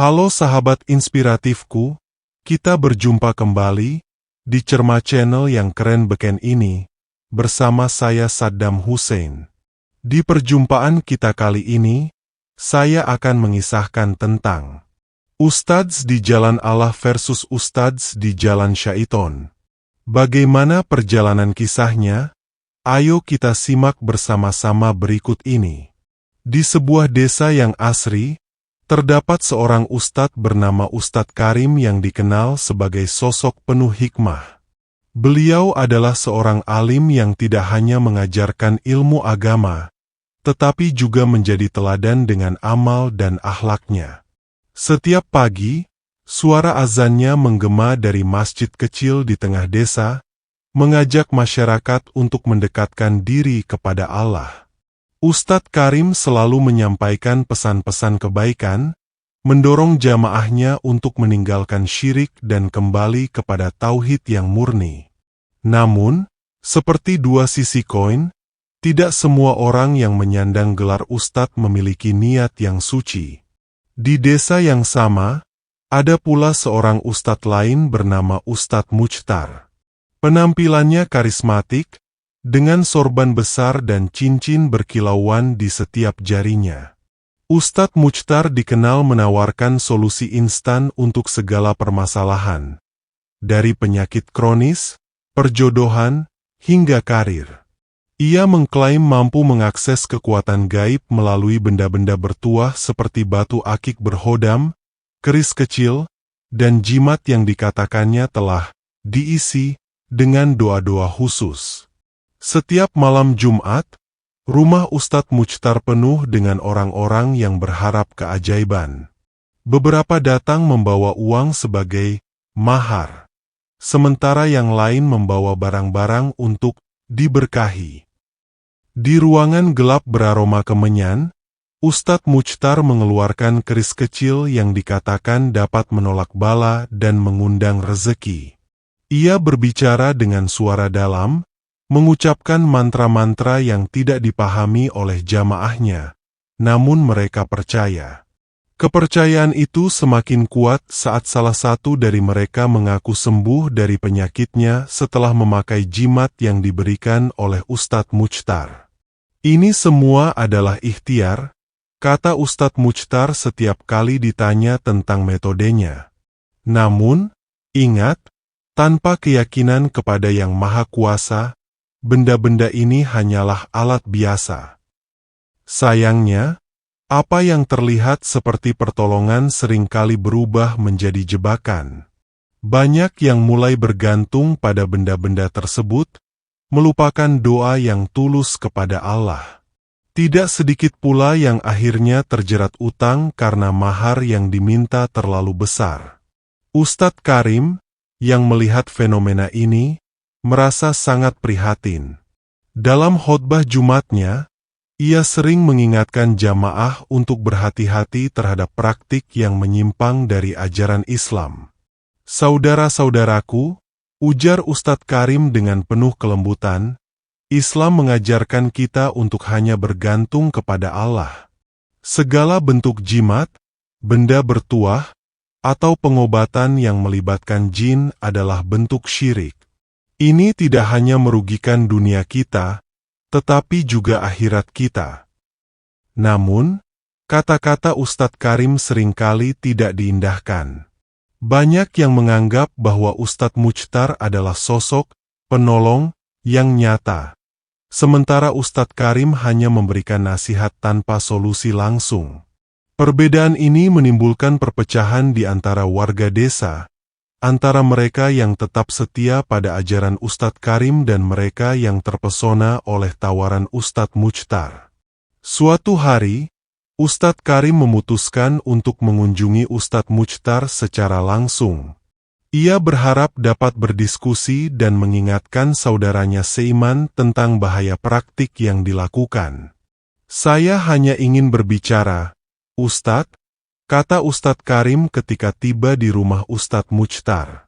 Halo sahabat inspiratifku, kita berjumpa kembali di Cerma Channel yang keren beken ini, bersama saya Saddam Hussein. Di perjumpaan kita kali ini, saya akan mengisahkan tentang Ustadz di Jalan Allah versus Ustadz di Jalan Syaiton. Bagaimana perjalanan kisahnya? Ayo kita simak bersama-sama berikut ini. Di sebuah desa yang asri, terdapat seorang ustadz bernama Ustadz Karim yang dikenal sebagai sosok penuh hikmah. Beliau adalah seorang alim yang tidak hanya mengajarkan ilmu agama, tetapi juga menjadi teladan dengan amal dan akhlaknya. Setiap pagi, suara azannya menggema dari masjid kecil di tengah desa, mengajak masyarakat untuk mendekatkan diri kepada Allah. Ustadz Karim selalu menyampaikan pesan-pesan kebaikan, mendorong jamaahnya untuk meninggalkan syirik dan kembali kepada tauhid yang murni. Namun, seperti dua sisi koin, tidak semua orang yang menyandang gelar ustadz memiliki niat yang suci. Di desa yang sama, ada pula seorang ustadz lain bernama Ustadz Muchtar. Penampilannya karismatik, dengan sorban besar dan cincin berkilauan di setiap jarinya. Ustadz Muchtar dikenal menawarkan solusi instan untuk segala permasalahan, dari penyakit kronis, perjodohan, hingga karir. Ia mengklaim mampu mengakses kekuatan gaib melalui benda-benda bertuah seperti batu akik berhodam, keris kecil, dan jimat yang dikatakannya telah diisi dengan doa-doa khusus. Setiap malam Jumat, rumah Ustadz Muchtar penuh dengan orang-orang yang berharap keajaiban. Beberapa datang membawa uang sebagai mahar, sementara yang lain membawa barang-barang untuk diberkahi. Di ruangan gelap beraroma kemenyan, Ustadz Muchtar mengeluarkan keris kecil yang dikatakan dapat menolak bala dan mengundang rezeki. Ia berbicara dengan suara dalam, mengucapkan mantra-mantra yang tidak dipahami oleh jamaahnya, namun mereka percaya. Kepercayaan itu semakin kuat saat salah satu dari mereka mengaku sembuh dari penyakitnya setelah memakai jimat yang diberikan oleh Ustadz Muchtar. Ini semua adalah ikhtiar, kata Ustadz Muchtar setiap kali ditanya tentang metodenya. Namun, ingat, tanpa keyakinan kepada Yang Maha Kuasa, benda-benda ini hanyalah alat biasa. Sayangnya, apa yang terlihat seperti pertolongan seringkali berubah menjadi jebakan. Banyak yang mulai bergantung pada benda-benda tersebut, melupakan doa yang tulus kepada Allah. Tidak sedikit pula yang akhirnya terjerat utang karena mahar yang diminta terlalu besar. Ustadz Karim, yang melihat fenomena ini, merasa sangat prihatin. Dalam khotbah Jumatnya, ia sering mengingatkan jamaah untuk berhati-hati terhadap praktik yang menyimpang dari ajaran Islam. Saudara-saudaraku, ujar Ustadz Karim dengan penuh kelembutan, Islam mengajarkan kita untuk hanya bergantung kepada Allah. Segala bentuk jimat, benda bertuah, atau pengobatan yang melibatkan jin adalah bentuk syirik. Ini tidak hanya merugikan dunia kita, tetapi juga akhirat kita. Namun, kata-kata Ustadz Karim seringkali tidak diindahkan. Banyak yang menganggap bahwa Ustadz Muchtar adalah sosok penolong yang nyata, sementara Ustadz Karim hanya memberikan nasihat tanpa solusi langsung. Perbedaan ini menimbulkan perpecahan di antara warga desa, antara mereka yang tetap setia pada ajaran Ustadz Karim dan mereka yang terpesona oleh tawaran Ustadz Muchtar. Suatu hari, Ustadz Karim memutuskan untuk mengunjungi Ustadz Muchtar secara langsung. Ia berharap dapat berdiskusi dan mengingatkan saudaranya seiman tentang bahaya praktik yang dilakukan. Saya hanya ingin berbicara, Ustadz, kata Ustadz Karim ketika tiba di rumah Ustadz Muchtar.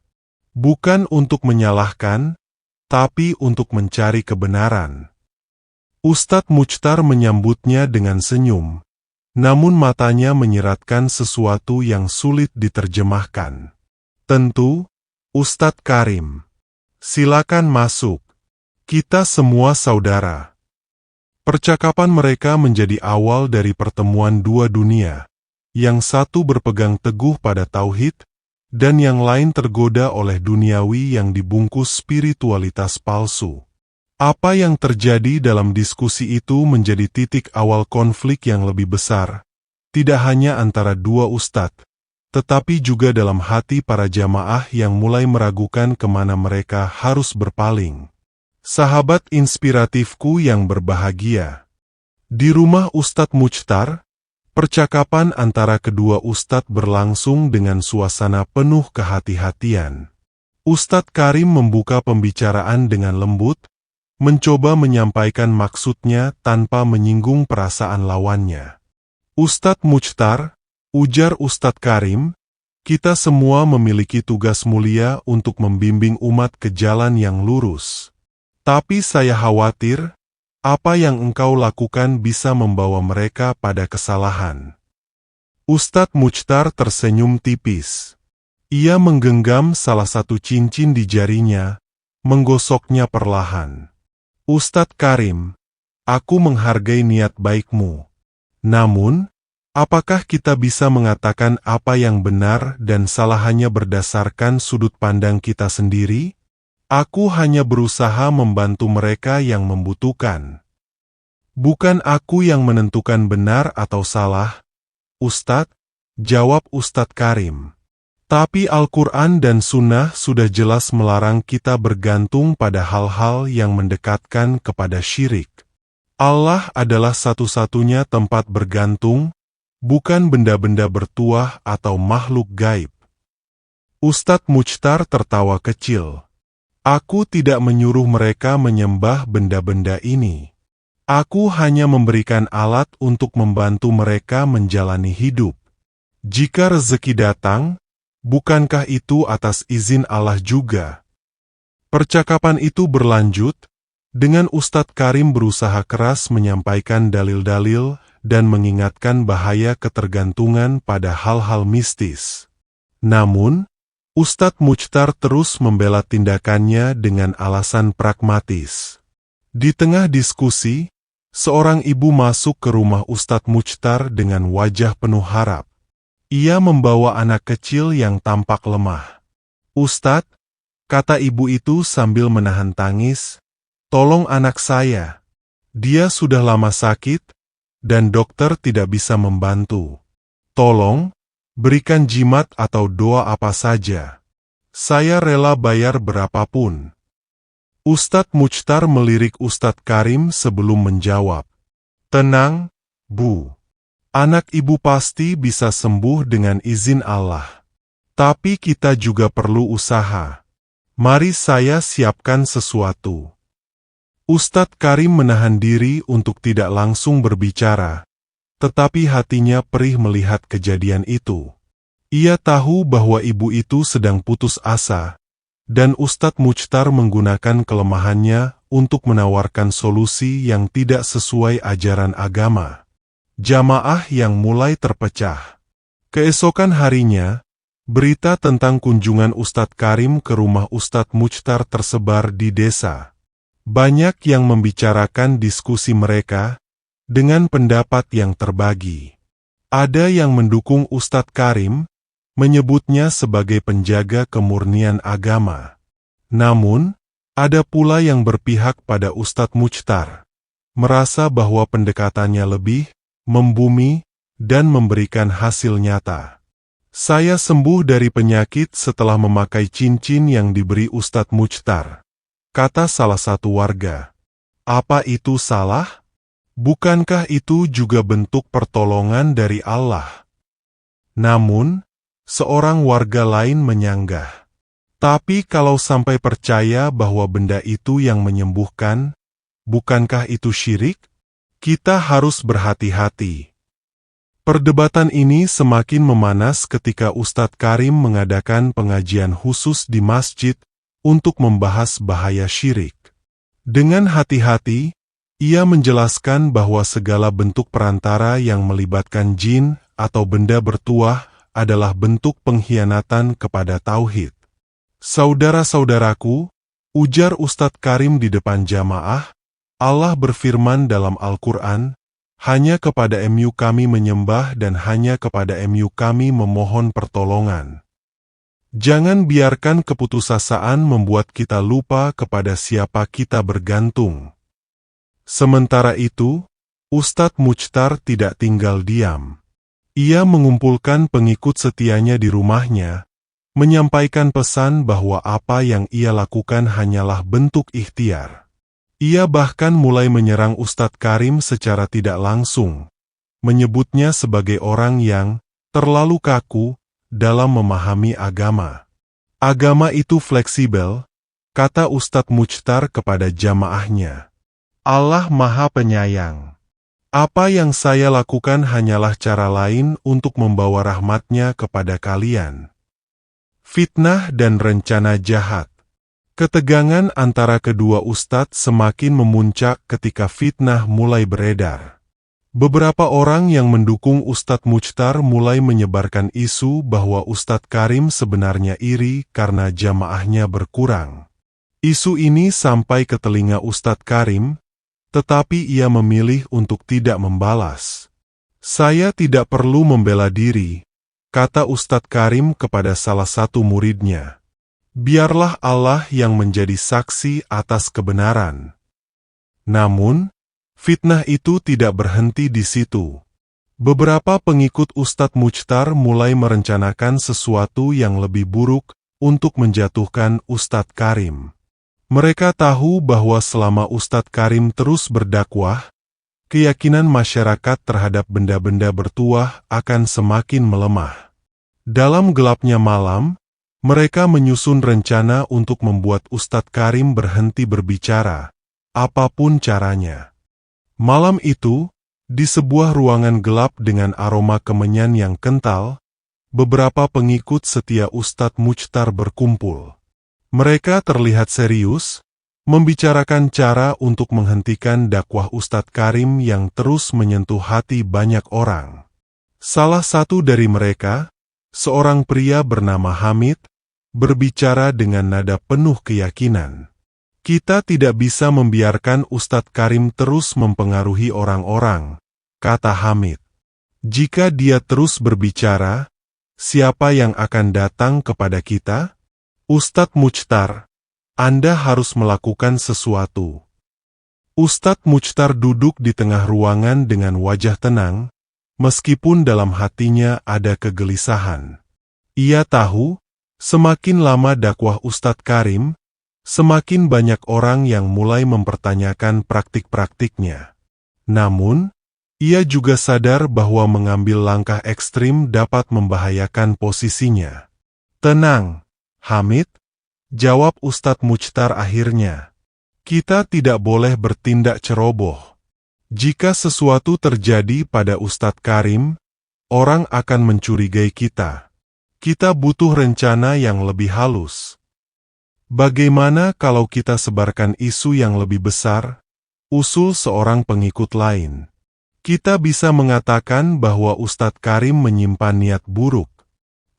Bukan untuk menyalahkan, tapi untuk mencari kebenaran. Ustadz Muchtar menyambutnya dengan senyum. namun matanya menyiratkan sesuatu yang sulit diterjemahkan. Tentu, Ustadz Karim. Silakan masuk. Kita semua saudara. Percakapan mereka menjadi awal dari pertemuan dua dunia. Yang satu berpegang teguh pada tauhid, dan yang lain tergoda oleh duniawi yang dibungkus spiritualitas palsu. Apa yang terjadi dalam diskusi itu menjadi titik awal konflik yang lebih besar, tidak hanya antara dua ustadz, tetapi juga dalam hati para jamaah yang mulai meragukan kemana mereka harus berpaling. Sahabat inspiratifku yang berbahagia. Di rumah Ustadz Muchtar, percakapan antara kedua ustadz berlangsung dengan suasana penuh kehati-hatian. Ustadz Karim membuka pembicaraan dengan lembut, mencoba menyampaikan maksudnya tanpa menyinggung perasaan lawannya. Ustadz Muchtar, ujar Ustadz Karim, kita semua memiliki tugas mulia untuk membimbing umat ke jalan yang lurus. Tapi saya khawatir, apa yang engkau lakukan bisa membawa mereka pada kesalahan. Ustadz Muchtar tersenyum tipis. Ia menggenggam salah satu cincin di jarinya, menggosoknya perlahan. Ustadz Karim, aku menghargai niat baikmu. Namun, apakah kita bisa mengatakan apa yang benar dan salah hanya berdasarkan sudut pandang kita sendiri? Aku hanya berusaha membantu mereka yang membutuhkan. Bukan aku yang menentukan benar atau salah, Ustadz, jawab Ustadz Karim. Tapi Al-Quran dan Sunnah sudah jelas melarang kita bergantung pada hal-hal yang mendekatkan kepada syirik. Allah adalah satu-satunya tempat bergantung, bukan benda-benda bertuah atau makhluk gaib. Ustadz Muchtar tertawa kecil. Aku tidak menyuruh mereka menyembah benda-benda ini. Aku hanya memberikan alat untuk membantu mereka menjalani hidup. Jika rezeki datang, bukankah itu atas izin Allah juga? Percakapan itu berlanjut, dengan Ustadz Karim berusaha keras menyampaikan dalil-dalil dan mengingatkan bahaya ketergantungan pada hal-hal mistis. Namun, Ustadz Muchtar terus membela tindakannya dengan alasan pragmatis. Di tengah diskusi, seorang ibu masuk ke rumah Ustadz Muchtar dengan wajah penuh harap. Ia membawa anak kecil yang tampak lemah. Ustadz, kata ibu itu sambil menahan tangis, tolong anak saya. Dia sudah lama sakit, dan dokter tidak bisa membantu. Tolong, berikan jimat atau doa apa saja. Saya rela bayar berapapun. Ustadz Muchtar melirik Ustadz Karim sebelum menjawab. Tenang, Bu. Anak ibu pasti bisa sembuh dengan izin Allah. Tapi kita juga perlu usaha. Mari saya siapkan sesuatu. Ustadz Karim menahan diri untuk tidak langsung berbicara. Tetapi hatinya perih melihat kejadian itu. Ia tahu bahwa ibu itu sedang putus asa, dan Ustadz Muchtar menggunakan kelemahannya untuk menawarkan solusi yang tidak sesuai ajaran agama. Jamaah yang mulai terpecah. Keesokan harinya, berita tentang kunjungan Ustadz Karim ke rumah Ustadz Muchtar tersebar di desa. Banyak yang membicarakan diskusi mereka, dengan pendapat yang terbagi. Ada yang mendukung Ustadz Karim, menyebutnya sebagai penjaga kemurnian agama. Namun, ada pula yang berpihak pada Ustadz Muchtar, merasa bahwa pendekatannya lebih membumi dan memberikan hasil nyata. Saya sembuh dari penyakit setelah memakai cincin yang diberi Ustadz Muchtar, kata salah satu warga. Apa itu salah? Bukankah itu juga bentuk pertolongan dari Allah? Namun, seorang warga lain menyanggah. Tapi kalau sampai percaya bahwa benda itu yang menyembuhkan, bukankah itu syirik? Kita harus berhati-hati. Perdebatan ini semakin memanas ketika Ustadz Karim mengadakan pengajian khusus di masjid untuk membahas bahaya syirik. Dengan hati-hati, Ia menjelaskan bahwa segala bentuk perantara yang melibatkan jin atau benda bertuah adalah bentuk pengkhianatan kepada tauhid. Saudara-saudaraku, ujar Ustadz Karim di depan jamaah, Allah berfirman dalam Al-Quran, hanya kepada MU kami menyembah dan hanya kepada MU kami memohon pertolongan. Jangan biarkan keputusasaan membuat kita lupa kepada siapa kita bergantung. Sementara itu, Ustadz Muchtar tidak tinggal diam. Ia mengumpulkan pengikut setianya di rumahnya, menyampaikan pesan bahwa apa yang ia lakukan hanyalah bentuk ikhtiar. Ia bahkan mulai menyerang Ustadz Karim secara tidak langsung, menyebutnya sebagai orang yang terlalu kaku dalam memahami agama. Agama itu fleksibel, kata Ustadz Muchtar kepada jamaahnya. Allah Maha Penyayang. Apa yang saya lakukan hanyalah cara lain untuk membawa rahmat-Nya kepada kalian. Fitnah dan rencana jahat. Ketegangan antara kedua ustadz semakin memuncak ketika fitnah mulai beredar. Beberapa orang yang mendukung Ustadz Muchtar mulai menyebarkan isu bahwa Ustadz Karim sebenarnya iri karena jamaahnya berkurang. Isu ini sampai ke telinga Ustadz Karim, tetapi ia memilih untuk tidak membalas. Saya tidak perlu membela diri, kata Ustadz Karim kepada salah satu muridnya. Biarlah Allah yang menjadi saksi atas kebenaran. Namun, fitnah itu tidak berhenti di situ. Beberapa pengikut Ustadz Muchtar mulai merencanakan sesuatu yang lebih buruk untuk menjatuhkan Ustadz Karim. Mereka tahu bahwa selama Ustadz Karim terus berdakwah, keyakinan masyarakat terhadap benda-benda bertuah akan semakin melemah. Dalam gelapnya malam, mereka menyusun rencana untuk membuat Ustadz Karim berhenti berbicara, apapun caranya. Malam itu, di sebuah ruangan gelap dengan aroma kemenyan yang kental, beberapa pengikut setia Ustadz Muchtar berkumpul. Mereka terlihat serius, membicarakan cara untuk menghentikan dakwah Ustadz Karim yang terus menyentuh hati banyak orang. Salah satu dari mereka, seorang pria bernama Hamid, berbicara dengan nada penuh keyakinan. Kita tidak bisa membiarkan Ustadz Karim terus mempengaruhi orang-orang, kata Hamid. Jika dia terus berbicara, siapa yang akan datang kepada kita? Ustadz Muchtar, Anda harus melakukan sesuatu. Ustadz Muchtar duduk di tengah ruangan dengan wajah tenang, meskipun dalam hatinya ada kegelisahan. Ia tahu, semakin lama dakwah Ustadz Karim, semakin banyak orang yang mulai mempertanyakan praktik-praktiknya. Namun, ia juga sadar bahwa mengambil langkah ekstrim dapat membahayakan posisinya. Tenang, Hamid, jawab Ustadz Muchtar akhirnya. Kita tidak boleh bertindak ceroboh. Jika sesuatu terjadi pada Ustadz Karim, orang akan mencurigai kita. Kita butuh rencana yang lebih halus. Bagaimana kalau kita sebarkan isu yang lebih besar? Usul seorang pengikut lain. Kita bisa mengatakan bahwa Ustadz Karim menyimpan niat buruk.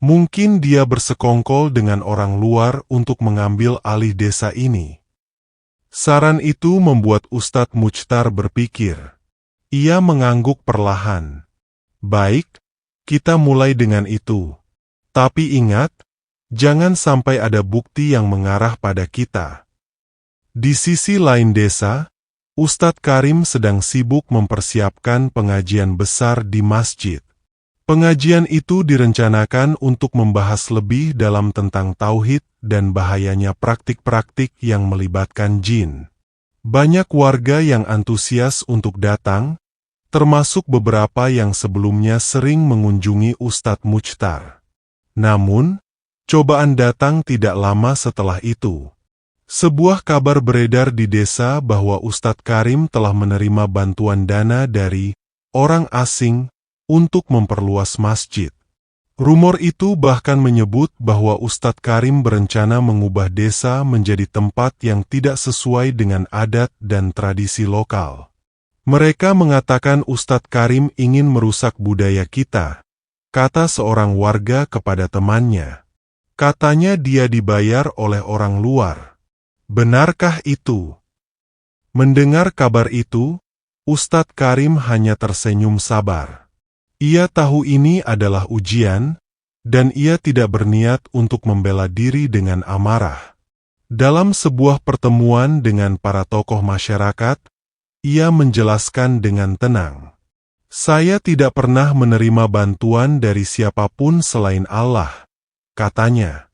Mungkin dia bersekongkol dengan orang luar untuk mengambil alih desa ini. Saran itu membuat Ustadz Muchtar berpikir. Ia mengangguk perlahan. Baik, kita mulai dengan itu. Tapi ingat, jangan sampai ada bukti yang mengarah pada kita. Di sisi lain desa, Ustadz Karim sedang sibuk mempersiapkan pengajian besar di masjid. Pengajian itu direncanakan untuk membahas lebih dalam tentang tauhid dan bahayanya praktik-praktik yang melibatkan jin. Banyak warga yang antusias untuk datang, termasuk beberapa yang sebelumnya sering mengunjungi Ustadz Muchtar. Namun, cobaan datang tidak lama setelah itu. Sebuah kabar beredar di desa bahwa Ustadz Karim telah menerima bantuan dana dari orang asing untuk memperluas masjid. Rumor itu bahkan menyebut bahwa Ustadz Karim berencana mengubah desa menjadi tempat yang tidak sesuai dengan adat dan tradisi lokal. Mereka mengatakan Ustadz Karim ingin merusak budaya kita, kata seorang warga kepada temannya. Katanya dia dibayar oleh orang luar. Benarkah itu? Mendengar kabar itu, Ustadz Karim hanya tersenyum sabar. Ia tahu ini adalah ujian, dan ia tidak berniat untuk membela diri dengan amarah. Dalam sebuah pertemuan dengan para tokoh masyarakat, ia menjelaskan dengan tenang. Saya tidak pernah menerima bantuan dari siapapun selain Allah, katanya.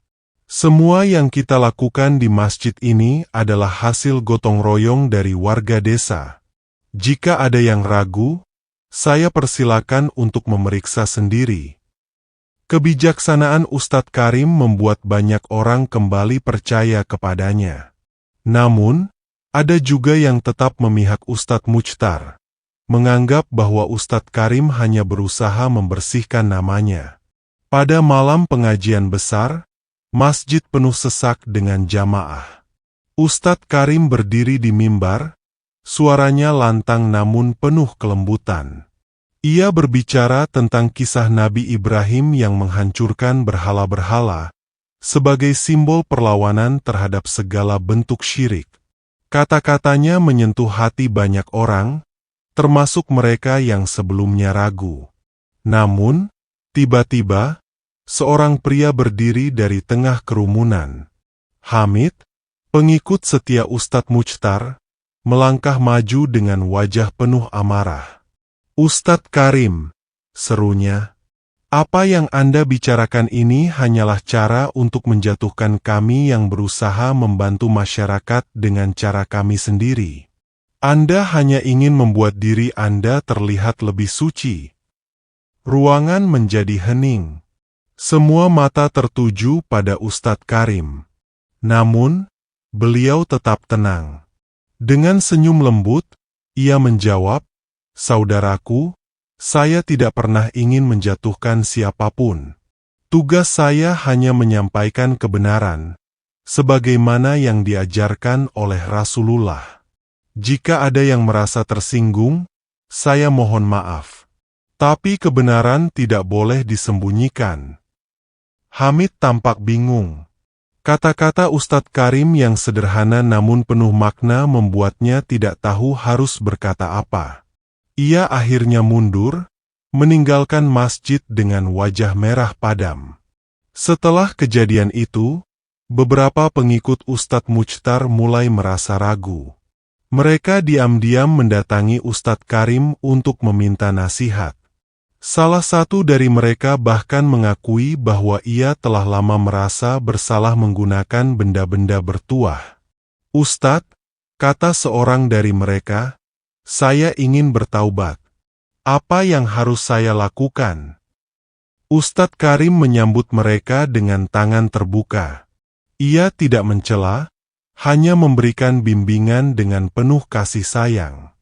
Semua yang kita lakukan di masjid ini adalah hasil gotong royong dari warga desa. Jika ada yang ragu, saya persilakan untuk memeriksa sendiri. Kebijaksanaan Ustadz Karim membuat banyak orang kembali percaya kepadanya. Namun, ada juga yang tetap memihak Ustadz Muchtar, menganggap bahwa Ustadz Karim hanya berusaha membersihkan namanya. Pada malam pengajian besar, masjid penuh sesak dengan jamaah. Ustadz Karim berdiri di mimbar, suaranya lantang namun penuh kelembutan. Ia berbicara tentang kisah Nabi Ibrahim yang menghancurkan berhala-berhala, sebagai simbol perlawanan terhadap segala bentuk syirik. Kata-katanya menyentuh hati banyak orang, termasuk mereka yang sebelumnya ragu. Namun, tiba-tiba, seorang pria berdiri dari tengah kerumunan. Hamid, pengikut setia Ustadz Muchtar, melangkah maju dengan wajah penuh amarah. Ustadz Karim, serunya, apa yang Anda bicarakan ini hanyalah cara untuk menjatuhkan kami yang berusaha membantu masyarakat dengan cara kami sendiri. Anda hanya ingin membuat diri Anda terlihat lebih suci. Ruangan menjadi hening. Semua mata tertuju pada Ustadz Karim. Namun, beliau tetap tenang. Dengan senyum lembut, ia menjawab, "Saudaraku, saya tidak pernah ingin menjatuhkan siapapun. Tugas saya hanya menyampaikan kebenaran, sebagaimana yang diajarkan oleh Rasulullah. Jika ada yang merasa tersinggung, saya mohon maaf. Tapi kebenaran tidak boleh disembunyikan." Hamid tampak bingung. Kata-kata Ustadz Karim yang sederhana namun penuh makna membuatnya tidak tahu harus berkata apa. Ia akhirnya mundur, meninggalkan masjid dengan wajah merah padam. Setelah kejadian itu, beberapa pengikut Ustadz Muchtar mulai merasa ragu. Mereka diam-diam mendatangi Ustadz Karim untuk meminta nasihat. Salah satu dari mereka bahkan mengakui bahwa ia telah lama merasa bersalah menggunakan benda-benda bertuah. "Ustadz," kata seorang dari mereka, "saya ingin bertaubat. Apa yang harus saya lakukan?" Ustadz Karim menyambut mereka dengan tangan terbuka. Ia tidak mencela, hanya memberikan bimbingan dengan penuh kasih sayang.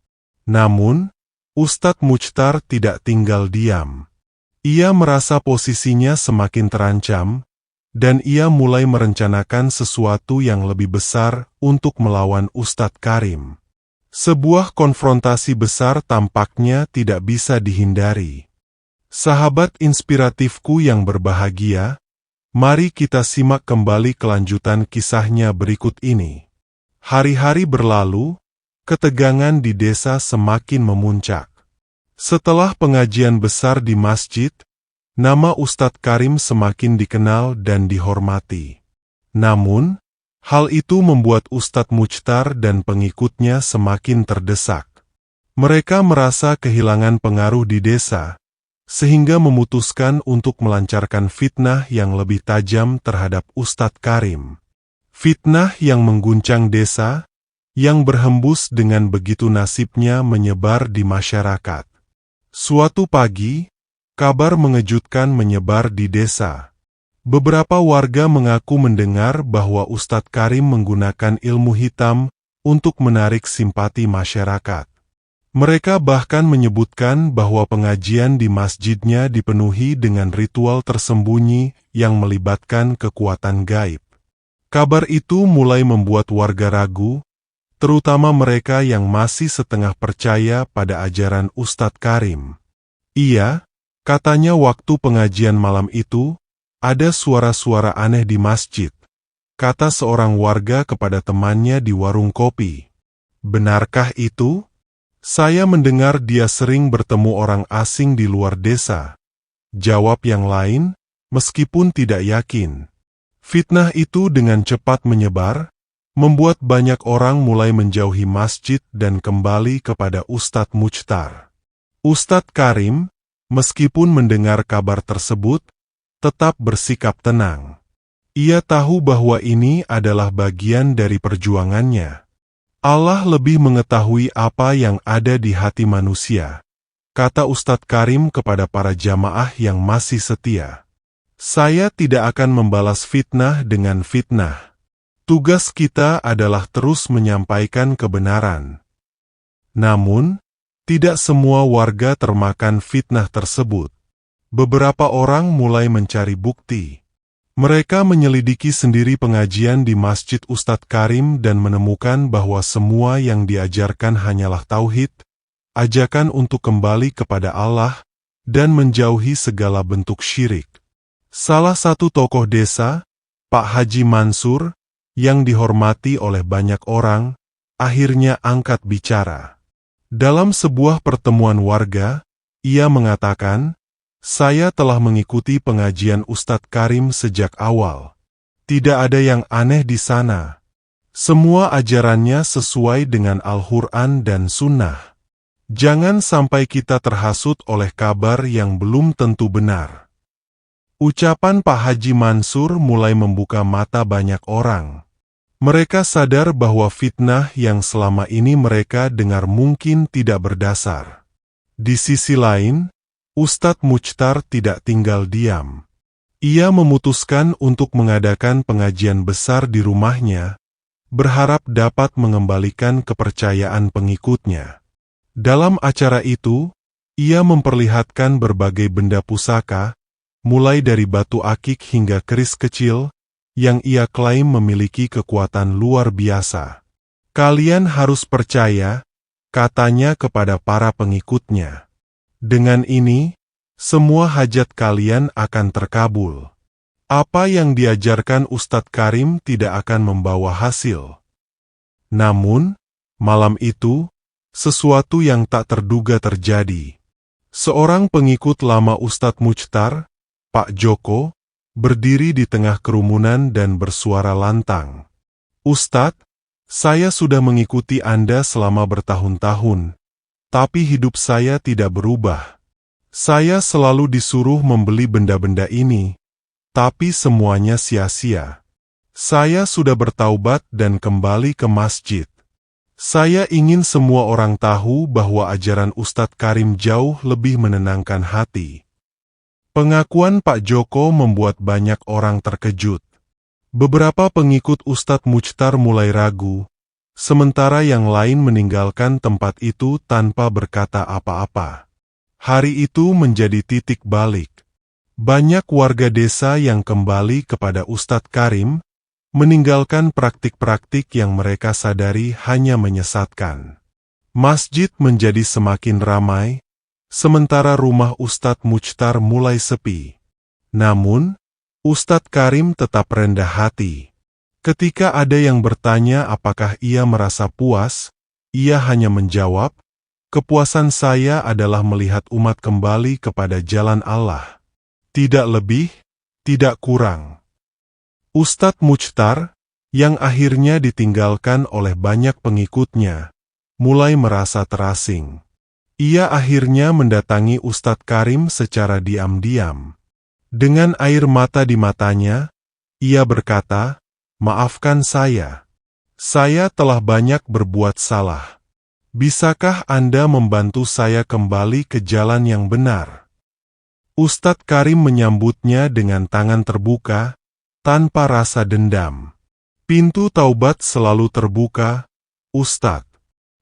Namun, Ustadz Muchtar tidak tinggal diam. Ia merasa posisinya semakin terancam, dan ia mulai merencanakan sesuatu yang lebih besar untuk melawan Ustadz Karim. Sebuah konfrontasi besar tampaknya tidak bisa dihindari. Sahabat inspiratifku yang berbahagia, mari kita simak kembali kelanjutan kisahnya berikut ini. Hari-hari berlalu, ketegangan di desa semakin memuncak. Setelah pengajian besar di masjid, nama Ustadz Karim semakin dikenal dan dihormati. Namun, hal itu membuat Ustadz Muchtar dan pengikutnya semakin terdesak. Mereka merasa kehilangan pengaruh di desa, sehingga memutuskan untuk melancarkan fitnah yang lebih tajam terhadap Ustadz Karim. Fitnah yang mengguncang desa, yang berhembus dengan begitu nasibnya menyebar di masyarakat. Suatu pagi, kabar mengejutkan menyebar di desa. Beberapa warga mengaku mendengar bahwa Ustadz Karim menggunakan ilmu hitam untuk menarik simpati masyarakat. Mereka bahkan menyebutkan bahwa pengajian di masjidnya dipenuhi dengan ritual tersembunyi yang melibatkan kekuatan gaib. Kabar itu mulai membuat warga ragu, terutama mereka yang masih setengah percaya pada ajaran Ustadz Karim. Iya, katanya waktu pengajian malam itu, ada suara-suara aneh di masjid, kata seorang warga kepada temannya di warung kopi. Benarkah itu? Saya mendengar dia sering bertemu orang asing di luar desa. Jawab yang lain, meskipun tidak yakin. Fitnah itu dengan cepat menyebar, membuat banyak orang mulai menjauhi masjid dan kembali kepada Ustadz Muchtar. Ustadz Karim, meskipun mendengar kabar tersebut, tetap bersikap tenang. Ia tahu bahwa ini adalah bagian dari perjuangannya. Allah lebih mengetahui apa yang ada di hati manusia, kata Ustadz Karim kepada para jamaah yang masih setia. Saya tidak akan membalas fitnah dengan fitnah. Tugas kita adalah terus menyampaikan kebenaran. Namun, tidak semua warga termakan fitnah tersebut. Beberapa orang mulai mencari bukti. Mereka menyelidiki sendiri pengajian di Masjid Ustadz Karim dan menemukan bahwa semua yang diajarkan hanyalah tauhid, ajakan untuk kembali kepada Allah, dan menjauhi segala bentuk syirik. Salah satu tokoh desa, Pak Haji Mansur, yang dihormati oleh banyak orang, akhirnya angkat bicara. Dalam sebuah pertemuan warga, ia mengatakan, "Saya telah mengikuti pengajian Ustadz Karim sejak awal. Tidak ada yang aneh di sana. Semua ajarannya sesuai dengan Al-Quran dan Sunnah. Jangan sampai kita terhasut oleh kabar yang belum tentu benar." Ucapan Pak Haji Mansur mulai membuka mata banyak orang. Mereka sadar bahwa fitnah yang selama ini mereka dengar mungkin tidak berdasar. Di sisi lain, Ustadz Muchtar tidak tinggal diam. Ia memutuskan untuk mengadakan pengajian besar di rumahnya, berharap dapat mengembalikan kepercayaan pengikutnya. Dalam acara itu, ia memperlihatkan berbagai benda pusaka, mulai dari batu akik hingga keris kecil, yang ia klaim memiliki kekuatan luar biasa. "Kalian harus percaya," katanya kepada para pengikutnya. "Dengan ini, semua hajat kalian akan terkabul. Apa yang diajarkan Ustadz Karim tidak akan membawa hasil." Namun, malam itu, sesuatu yang tak terduga terjadi. Seorang pengikut lama Ustadz Muchtar, Pak Joko, berdiri di tengah kerumunan dan bersuara lantang. "Ustadz, saya sudah mengikuti Anda selama bertahun-tahun. Tapi hidup saya tidak berubah. Saya selalu disuruh membeli benda-benda ini, tapi semuanya sia-sia. Saya sudah bertaubat dan kembali ke masjid. Saya ingin semua orang tahu bahwa ajaran Ustadz Karim jauh lebih menenangkan hati." Pengakuan Pak Joko membuat banyak orang terkejut. Beberapa pengikut Ustadz Muchtar mulai ragu, sementara yang lain meninggalkan tempat itu tanpa berkata apa-apa. Hari itu menjadi titik balik. Banyak warga desa yang kembali kepada Ustadz Karim, meninggalkan praktik-praktik yang mereka sadari hanya menyesatkan. Masjid menjadi semakin ramai, sementara rumah Ustadz Muchtar mulai sepi. Namun, Ustadz Karim tetap rendah hati. Ketika ada yang bertanya apakah ia merasa puas, ia hanya menjawab, "Kepuasan saya adalah melihat umat kembali kepada jalan Allah. Tidak lebih, tidak kurang." Ustadz Muchtar, yang akhirnya ditinggalkan oleh banyak pengikutnya, mulai merasa terasing. Ia akhirnya mendatangi Ustadz Karim secara diam-diam. Dengan air mata di matanya, ia berkata, "Maafkan saya. Saya telah banyak berbuat salah. Bisakah Anda membantu saya kembali ke jalan yang benar?" Ustadz Karim menyambutnya dengan tangan terbuka, tanpa rasa dendam. "Pintu taubat selalu terbuka, Ustadz.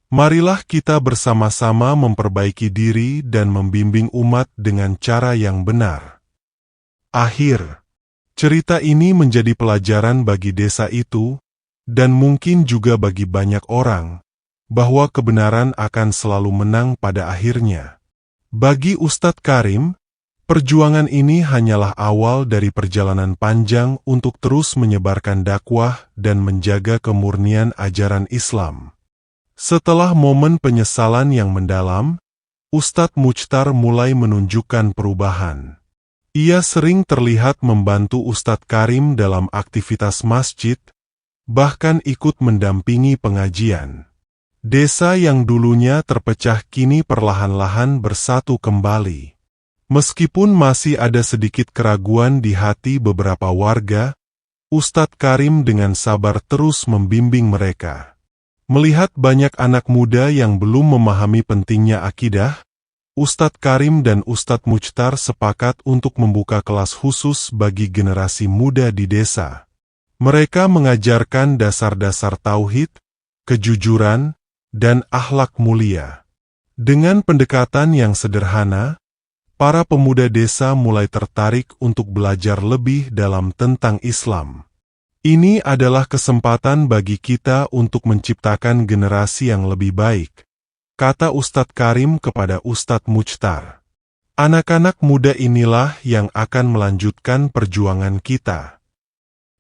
Marilah kita bersama-sama memperbaiki diri dan membimbing umat dengan cara yang benar." Akhir cerita ini menjadi pelajaran bagi desa itu, dan mungkin juga bagi banyak orang, bahwa kebenaran akan selalu menang pada akhirnya. Bagi Ustadz Karim, perjuangan ini hanyalah awal dari perjalanan panjang untuk terus menyebarkan dakwah dan menjaga kemurnian ajaran Islam. Setelah momen penyesalan yang mendalam, Ustadz Muchtar mulai menunjukkan perubahan. Ia sering terlihat membantu Ustadz Karim dalam aktivitas masjid, bahkan ikut mendampingi pengajian. Desa yang dulunya terpecah kini perlahan-lahan bersatu kembali. Meskipun masih ada sedikit keraguan di hati beberapa warga, Ustadz Karim dengan sabar terus membimbing mereka. Melihat banyak anak muda yang belum memahami pentingnya akidah, Ustadz Karim dan Ustadz Muchtar sepakat untuk membuka kelas khusus bagi generasi muda di desa. Mereka mengajarkan dasar-dasar tauhid, kejujuran, dan akhlak mulia. Dengan pendekatan yang sederhana, para pemuda desa mulai tertarik untuk belajar lebih dalam tentang Islam. Ini adalah kesempatan bagi kita untuk menciptakan generasi yang lebih baik, kata Ustadz Karim kepada Ustadz Muchtar. Anak-anak muda inilah yang akan melanjutkan perjuangan kita.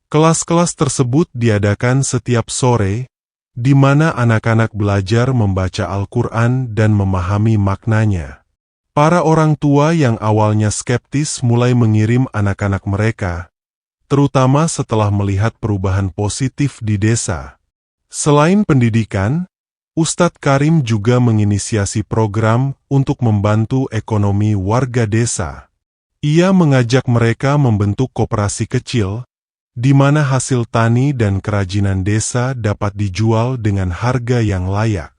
Kelas-kelas tersebut diadakan setiap sore, di mana anak-anak belajar membaca Al-Quran dan memahami maknanya. Para orang tua yang awalnya skeptis mulai mengirim anak-anak mereka, terutama setelah melihat perubahan positif di desa. Selain pendidikan, Ustadz Karim juga menginisiasi program untuk membantu ekonomi warga desa. Ia mengajak mereka membentuk koperasi kecil, di mana hasil tani dan kerajinan desa dapat dijual dengan harga yang layak.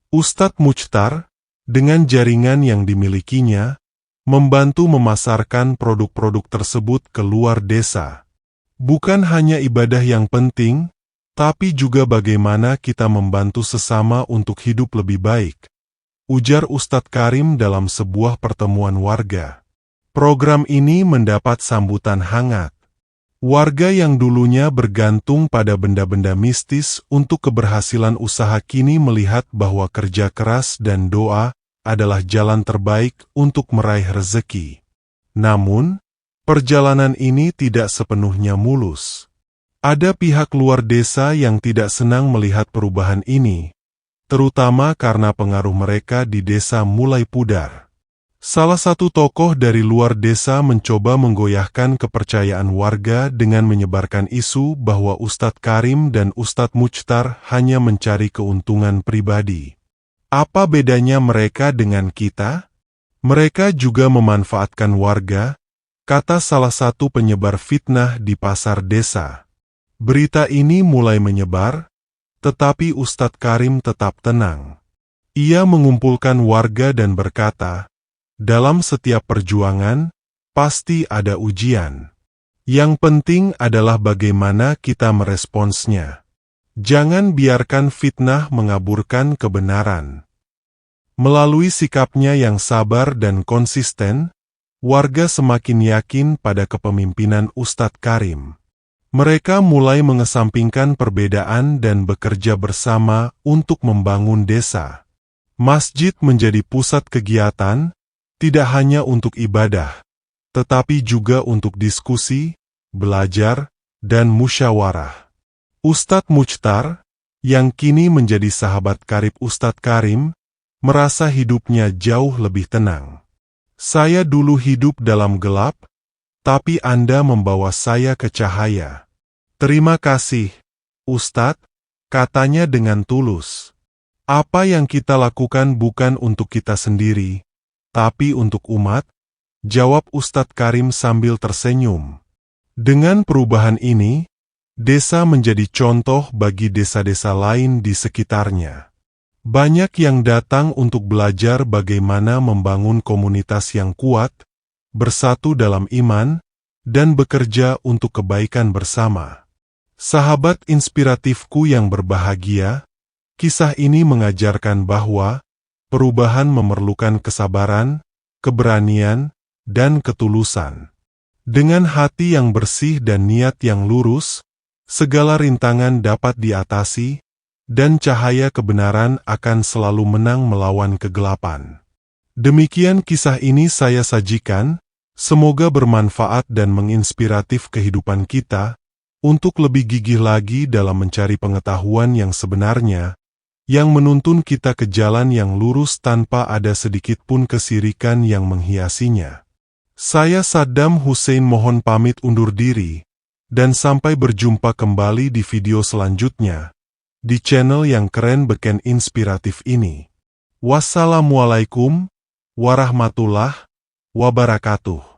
Ustadz Muchtar, dengan jaringan yang dimilikinya, membantu memasarkan produk-produk tersebut ke luar desa. Bukan hanya ibadah yang penting, tapi juga bagaimana kita membantu sesama untuk hidup lebih baik, ujar Ustadz Karim dalam sebuah pertemuan warga. Program ini mendapat sambutan hangat. Warga yang dulunya bergantung pada benda-benda mistis untuk keberhasilan usaha kini melihat bahwa kerja keras dan doa adalah jalan terbaik untuk meraih rezeki. Namun, perjalanan ini tidak sepenuhnya mulus. Ada pihak luar desa yang tidak senang melihat perubahan ini, terutama karena pengaruh mereka di desa mulai pudar. Salah satu tokoh dari luar desa mencoba menggoyahkan kepercayaan warga dengan menyebarkan isu bahwa Ustadz Karim dan Ustadz Muchtar hanya mencari keuntungan pribadi. Apa bedanya mereka dengan kita? Mereka juga memanfaatkan warga, kata salah satu penyebar fitnah di pasar desa. Berita ini mulai menyebar, tetapi Ustadz Karim tetap tenang. Ia mengumpulkan warga dan berkata, dalam setiap perjuangan, pasti ada ujian. Yang penting adalah bagaimana kita meresponsnya. Jangan biarkan fitnah mengaburkan kebenaran. Melalui sikapnya yang sabar dan konsisten, warga semakin yakin pada kepemimpinan Ustadz Karim. Mereka mulai mengesampingkan perbedaan dan bekerja bersama untuk membangun desa. Masjid menjadi pusat kegiatan, tidak hanya untuk ibadah, tetapi juga untuk diskusi, belajar, dan musyawarah. Ustadz Muchtar, yang kini menjadi sahabat karib Ustadz Karim, merasa hidupnya jauh lebih tenang. Saya dulu hidup dalam gelap, tapi Anda membawa saya ke cahaya. Terima kasih, Ustadz, katanya dengan tulus. Apa yang kita lakukan bukan untuk kita sendiri, tapi untuk umat, jawab Ustadz Karim sambil tersenyum. Dengan perubahan ini, desa menjadi contoh bagi desa-desa lain di sekitarnya. Banyak yang datang untuk belajar bagaimana membangun komunitas yang kuat, bersatu dalam iman, dan bekerja untuk kebaikan bersama. Sahabat inspiratifku yang berbahagia, kisah ini mengajarkan bahwa perubahan memerlukan kesabaran, keberanian, dan ketulusan. Dengan hati yang bersih dan niat yang lurus, segala rintangan dapat diatasi, dan cahaya kebenaran akan selalu menang melawan kegelapan. Demikian kisah ini saya sajikan, semoga bermanfaat dan menginspiratif kehidupan kita, untuk lebih gigih lagi dalam mencari pengetahuan yang sebenarnya, yang menuntun kita ke jalan yang lurus tanpa ada sedikit pun kesirikan yang menghiasinya. Saya Saddam Hussein mohon pamit undur diri, dan sampai berjumpa kembali di video selanjutnya, di channel yang keren beken inspiratif ini. Wassalamualaikum warahmatullahi wabarakatuh.